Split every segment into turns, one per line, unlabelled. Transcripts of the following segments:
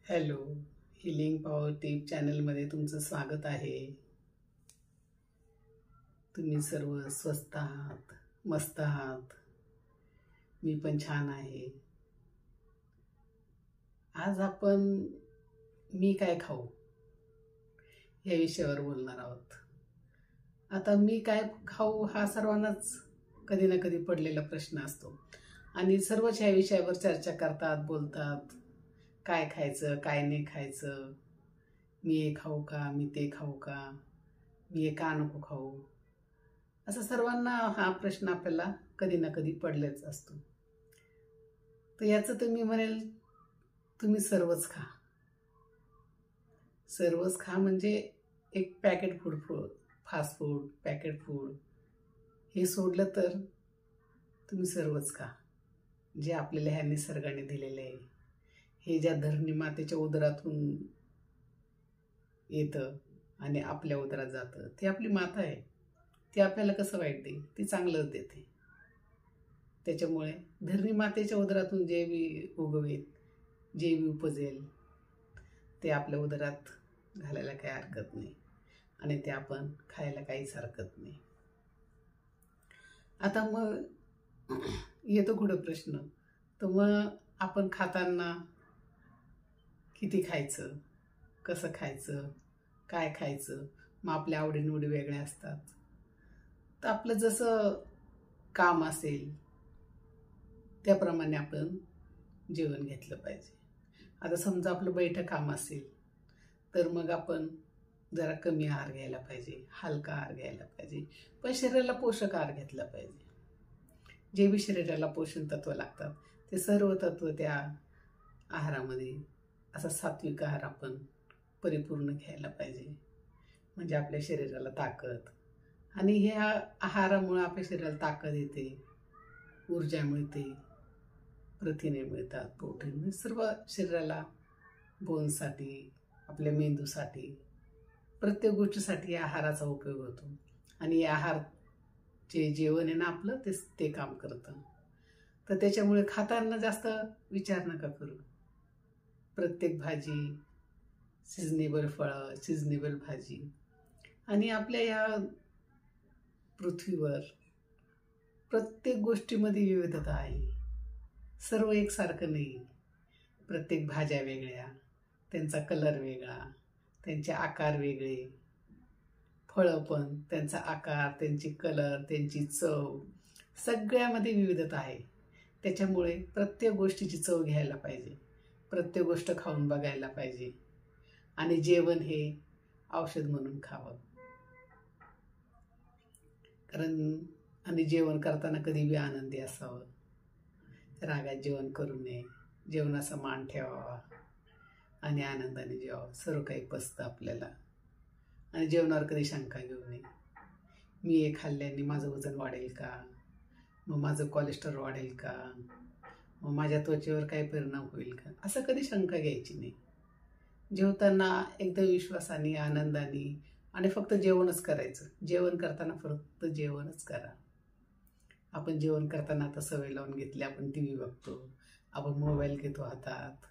Hello, healing power tip चॅनलमध्ये तुमचं स्वागत आहे. तुम्ही सर्व स्वस्त आहात, मस्त आहात. मी पण छान आहे. आज आपण मी काय खाऊ या विषयावर बोलणार आहोत. आता मी काय खाऊ हा सर्वांनाच कधी ना कधी पडलेला प्रश्न असतो आणि सर्वच ह्या विषयावर चर्चा करतात, बोलतात. काय खायचं, काय नाही खायचं, मी हे खाऊ का, मी ते खाऊ का, मी हे का नको खाऊ, असं सर्वांना हा प्रश्न आपल्याला कधी ना कधी पडलेच असतो. तर याचं तर मी म्हणेल, तुम्ही सर्वच खा. सर्वच खा म्हणजे एक packet food, fast food, packet food हे सोडलं तर तुम्ही सर्वच खा. जे आपल्याला ह्या निसर्गाने दिलेले आहे, हे ज्या धरणी मातेच्या उदरातून येतं आणि आपल्या उदरात जातं, ती आपली माता आहे. ती आपल्याला कसं वाईट देईल, ती चांगलंच देते. त्याच्यामुळे धरणी मातेच्या उदरातून जे बी उगवेल, जे बी उपजेल, ते आपल्या उदरात घालायला काही हरकत नाही आणि ते आपण खायला काहीच हरकत नाही. आता मग येतो पुढे प्रश्न, तर मग आपण खाताना किती खायचं, कसं खायचं, काय खायचं. मग आपल्या आवडीनिवडी वेगळ्या असतात. तर आपलं जसं काम असेल त्याप्रमाणे आपण जेवण घेतलं पाहिजे. आता समजा आपलं बैठं काम असेल तर मग आपण जरा कमी आहार घ्यायला पाहिजे, हलका आहार घ्यायला पाहिजे, पण शरीराला पोषक आहार घेतला पाहिजे. जे बी शरीराला पोषण तत्व लागतात ते सर्व तत्व त्या आहारामध्ये, असा सात्विक आहार आपण परिपूर्ण घ्यायला पाहिजे. म्हणजे आपल्या शरीराला ताकद, आणि ह्या आहारामुळे आपल्या शरीराला ताकद येते, ऊर्जा मिळते, प्रथिने मिळतात, प्रोटीन, सर्व शरीराला, बोनसाठी, आपल्या मेंदूसाठी, प्रत्येक गोष्टीसाठी या आहाराचा उपयोग होतो. आणि आहार जे जेवण आहे ना आपलं, ते काम करतं. तर त्याच्यामुळे खाताना जास्त विचार नका करू. प्रत्येक भाजी, सिजनेबल फळं, सिजनेबल भाजी. आणि आपल्या या पृथ्वीवर प्रत्येक गोष्टीमध्ये विविधता आहे. सर्व एकसारखं नाही. प्रत्येक भाज्या वेगळ्या, त्यांचा कलर वेगळा, त्यांचे आकार वेगळे. फळं पण त्यांचा आकार, त्यांची कलर, त्यांची चव, सगळ्यामध्ये विविधता आहे. त्याच्यामुळे प्रत्येक गोष्टीची चव घ्यायला पाहिजे, प्रत्येक गोष्ट खाऊन बघायला पाहिजे. आणि जेवण हे औषध म्हणून खावं. आणि जेवण करताना कधी बी आनंदी असावं, रागात जेवण करू नये, जेवणाचा मान ठेवावा आणि आनंदाने जेवावं. सर्व काही पचतं आपल्याला. आणि जेवणावर कधी शंका घेऊ नये, मी हे खाल्ल्याने माझं वजन वाढेल का, मग माझं कोलेस्ट्रॉल वाढेल का, मग माझ्या त्वचेवर काही परिणाम होईल का, असं कधी शंका घ्यायची नाही. जेवताना एकदम विश्वासाने, आनंदाने, आणि फक्त जेवणच करायचं. जेवण करताना फक्त जेवणच करा. आपण जेवण करताना आता सवय लावून घेतली, आपण टी व्ही बघतो, आपण मोबाईल घेतो हातात,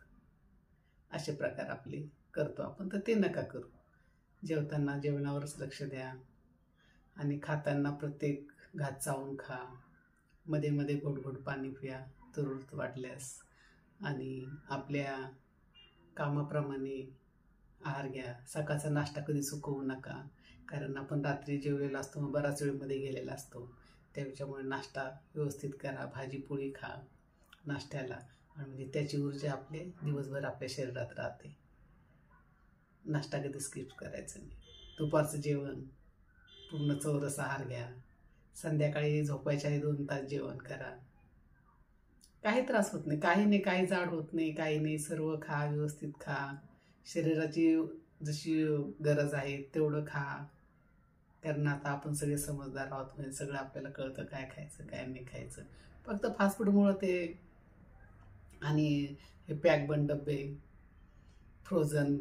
असे प्रकार आपले करतो आपण. तर ते नका करू. जेवताना जेवणावरच लक्ष द्या आणि खाताना प्रत्येक घास चावून खा. मध्ये मध्ये घोट पाणी प्या जरूरत वाटल्यास. आणि आपल्या कामाप्रमाणे आहार घ्या. सकाळचा नाश्ता कधी चुकवू नका, कारण आपण रात्री जेवलेला असतो, मग बराच वेळमध्ये गेलेला असतो. त्याच्यामुळे नाश्ता व्यवस्थित करा, भाजी पोळी खा नाश्त्याला, आणि म्हणजे त्याची ऊर्जा आपले दिवसभर आपल्या शरीरात राहते. नाश्ता कधी स्किप करायचं नाही. दुपारचं जेवण पूर्ण चौरस आहार घ्या. संध्याकाळी झोपायच्या 2 तास जेवण करा. काही त्रास होत नाही, काही नाही, काही जाड होत नाही, काही नाही. सर्व खा, व्यवस्थित खा. शरीराची जशी गरज आहे तेवढं खा. कारण आता आपण सगळे समजदार आहोत, म्हणजे सगळं आपल्याला कळतं काय खायचं, काय नाही खायचं. फक्त फास्ट फूडमुळं ते, आणि हे पॅक बंद डबे, फ्रोझन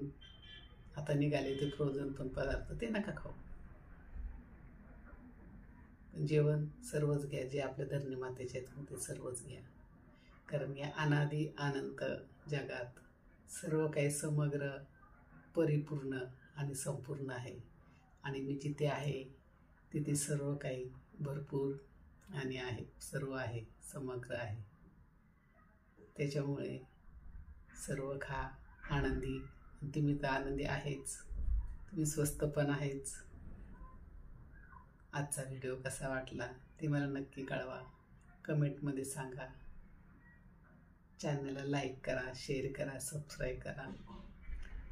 आता निघाले ते फ्रोझन पण पदार्थ, ते नका खाऊ. जेवण सर्वच घ्या, जे आपल्या धरणी मातेचे आहेत ते सर्वच घ्या. कारण या अनादी अनंत जगात सर्व काही समग्र, परिपूर्ण आणि संपूर्ण आहे. आणि मी जिथे आहे तिथे सर्व काही भरपूर आणि आहे, सर्व आहे, समग्र आहे. त्याच्यामुळे सर्व खा, आनंदी. तुम्ही तर आनंदी आहेच, तुम्ही स्वस्त पण आहेच. आजचा व्हिडिओ कसा वाटला ते मला नक्की कळवा, कमेंटमध्ये सांगा. चॅनलला लाईक करा, शेअर करा, सबस्क्राईब करा.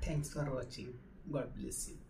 Thanks for watching. God bless you.